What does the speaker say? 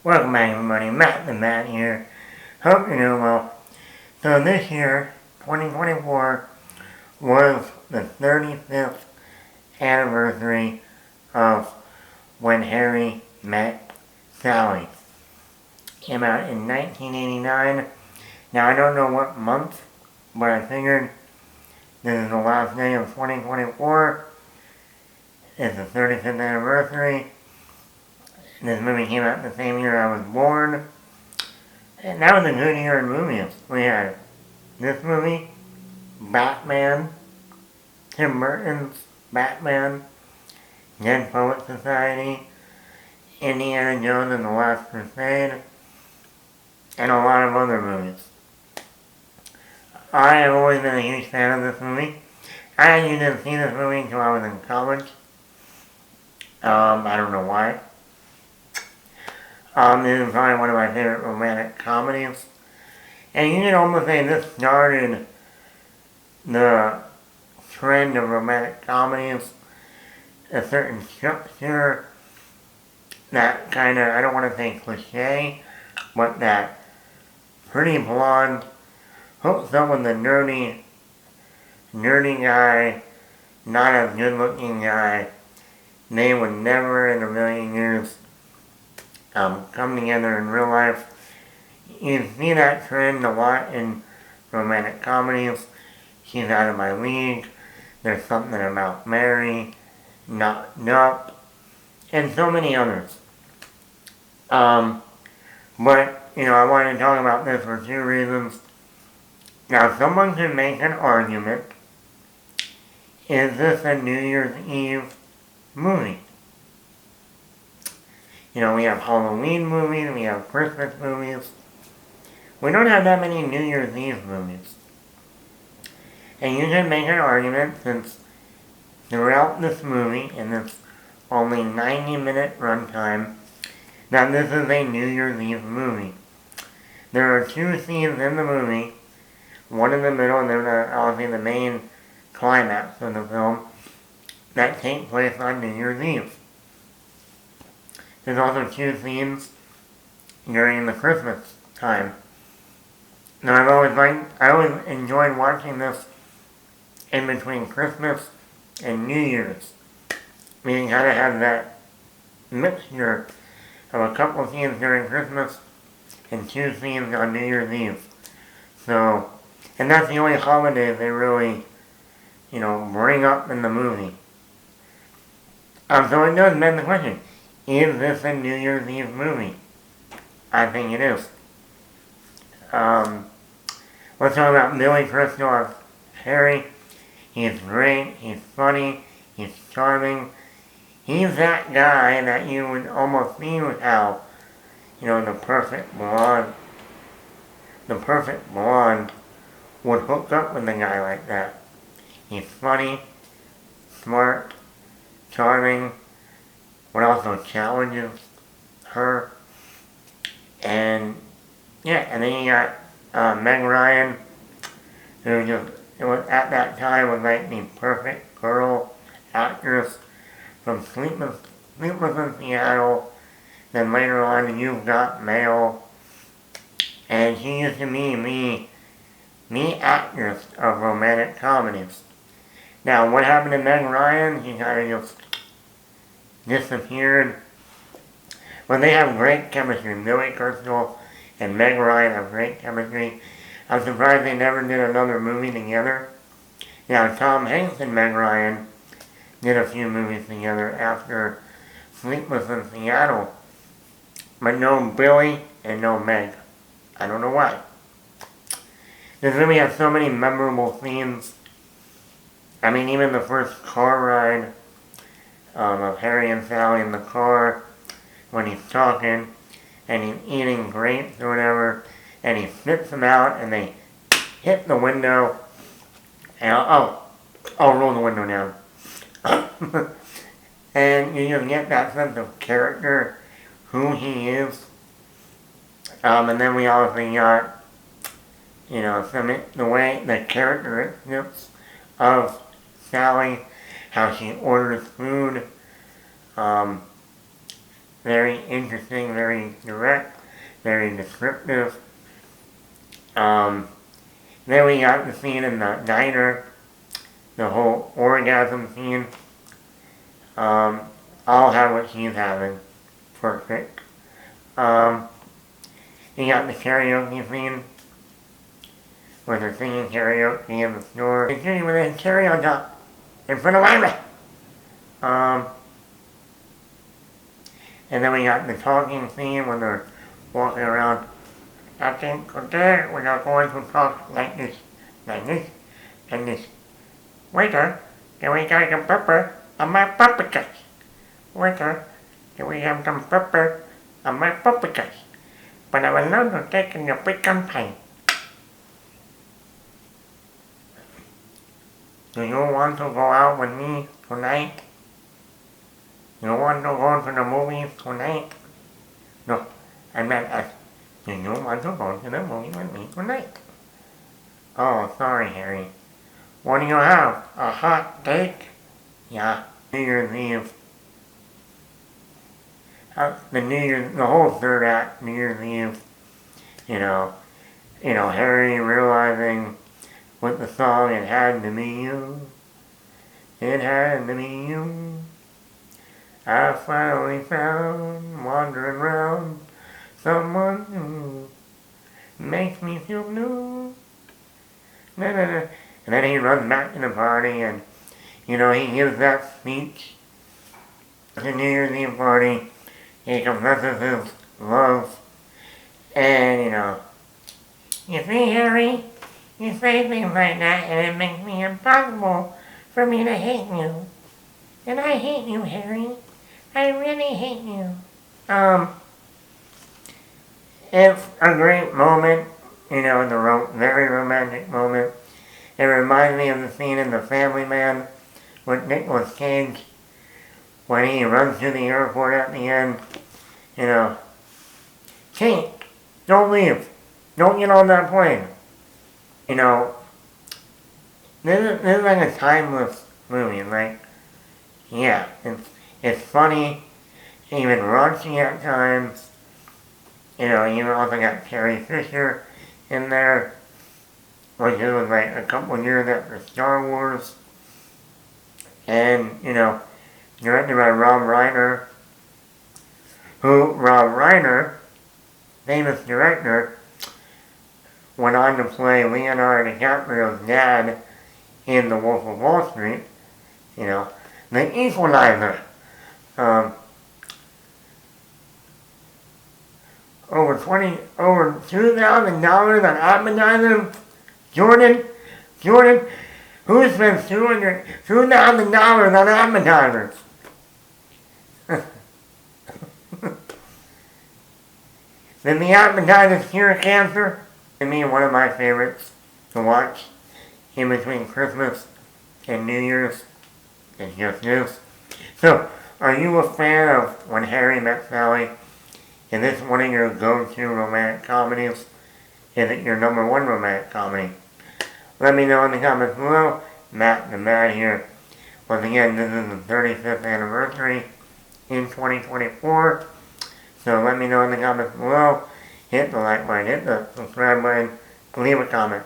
Welcome back everybody, Matt the Matt here. Hope you're doing well. So this year, 2024, was the 35th anniversary of When Harry Met Sally. Came out in 1989. Now I don't know what month, but I figured this is the last day of 2024. It's the 35th anniversary. This movie came out the same year I was born. And that was a good year in movies. We had this movie, Batman, Tim Burton's Batman, Dead Poet Society, Indiana Jones and the Last Crusade, and a lot of other movies. I have always been a huge fan of this movie. I actually didn't see this movie until I was in college. I don't know why. This is probably one of my favorite romantic comedies. And you can almost say this started the trend of romantic comedies. A certain structure, that kind of, I don't want to say cliche, but that pretty blonde, hooks up with the nerdy guy, not as good looking guy. They would never in a million years come together in real life. You see that trend a lot in romantic comedies. She's Out of My League, There's Something About Mary, Knocked Up, and so many others. But, I want to talk about this for two reasons. Now, someone could make an argument, is this a New Year's Eve movie? We have Halloween movies, we have Christmas movies. We don't have that many New Year's Eve movies. And you can make an argument, since throughout this movie, in this only 90-minute runtime, that this is a New Year's Eve movie. There are two scenes in the movie, one in the middle, and then obviously the main climax of the film, that take place on New Year's Eve. There's also two scenes during the Christmas time. Now I always enjoyed watching this in between Christmas and New Year's. We kind of have that mixture of a couple scenes during Christmas and two scenes on New Year's Eve. So, and that's the only holiday they really, bring up in the movie. So it does beg the question, is this a New Year's Eve movie? I think it is. Let's talk about Billy Crystal as Harry. He's great, he's funny, he's charming. He's that guy that you would almost see how, the perfect blonde would hook up with a guy like that. He's funny, smart, charming, but also challenges her. And then you got Meg Ryan, who just, at that time was like the perfect girl actress from Sleepless in Seattle. Then later on, You've Got Mail. And she used to be the actress of romantic comedies. Now, what happened to Meg Ryan? She kind of just disappeared. But they have great chemistry. Billy Crystal and Meg Ryan have great chemistry. I'm surprised they never did another movie together. Now, Tom Hanks and Meg Ryan did a few movies together after Sleepless in Seattle. But no Billy and no Meg. I don't know why. This movie has so many memorable scenes. I mean, even the first car ride of Harry and Sally in the car, when he's talking and he's eating grapes or whatever, and he spits them out and they hit the window. And I'll roll the window down. And you just get that sense of character, who he is. And then we obviously got, the way, the characteristics of Sally, how she orders food. very interesting, very direct, very descriptive. Then we got the scene in the diner, the whole orgasm scene. I'll have what she's having. Perfect. You got the karaoke scene, where they're singing karaoke in the store. They're sitting with a karaoke up in front of Ira. And then we got the talking scene when they're walking around. I think today we're not going to talk like this, and this. Waiter, can we get some pepper on my paprikas? Waiter, can we have some pepper on my paprikas? But I will not take in the pecan pie. Do you want to go out with me tonight? You want to go to the movies tonight? No, I meant us. Do you want to go to the movie with me tonight? Oh, sorry, Harry. What do you have? A hot date? Yeah, New Year's Eve. The whole third act, New Year's Eve. You know, Harry realizing with the song, it had to be you. It had to be you. I finally found, wandering around, someone who makes me feel new. And then he runs back to the party and, he gives that speech at the New Year's Eve party. He confesses his love. And, you see, Harry, you say things like that and it makes me impossible for me to hate you. And I hate you, Harry. I really hate you. It's a great moment, very romantic moment. It reminds me of the scene in The Family Man with Nicolas Cage when he runs to the airport at the end. Kate, don't leave. Don't get on that plane. This is like a timeless movie. It's funny, even raunchy at times. You also got Carrie Fisher in there, which was like a couple years after Star Wars. And, directed by Rob Reiner, famous director, went on to play Leonardo DiCaprio's dad in The Wolf of Wall Street, The Equalizer. Over $2,000 on appetizers. Jordan, who spends $2,000 on appetizers? Did the appetizers cure cancer? To me, one of my favorites to watch in between Christmas and New Year's is just this. So, are you a fan of When Harry Met Sally? Is this one of your go-to romantic comedies? Is it your number one romantic comedy? Let me know in the comments below. Matt the Mad here. Once again, this is the 35th anniversary in 2024. So let me know in the comments below. Hit the like button, hit the subscribe button, leave a comment.